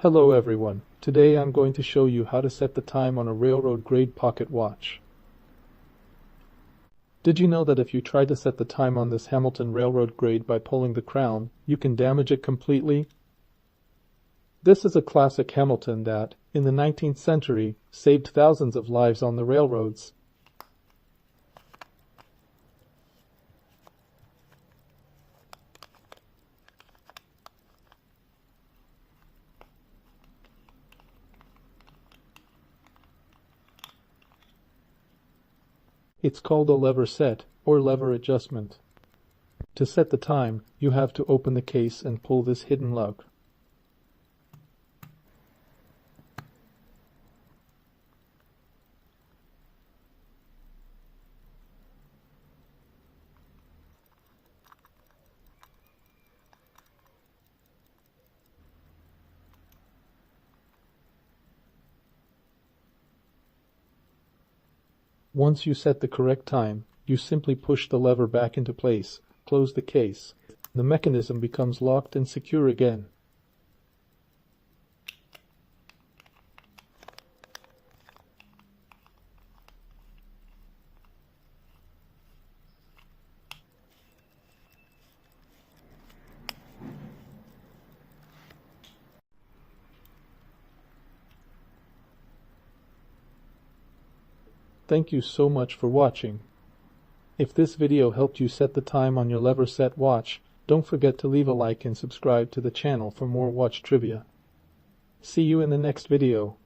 Hello everyone, today I'm going to show you how to set the time on a railroad grade pocket watch. Did you know that if you try to set the time on this Hamilton railroad grade by pulling the crown, you can damage it completely? This is a classic Hamilton that, in the 19th century, saved thousands of lives on the railroads. It's called a lever set, or lever adjustment. To set the time, you have to open the case and pull this hidden lug. Once you set the correct time, you simply push the lever back into place, close the case. The mechanism becomes locked and secure again. Thank you so much for watching. If this video helped you set the time on your lever set watch, don't forget to leave a like and subscribe to the channel for more watch trivia. See you in the next video.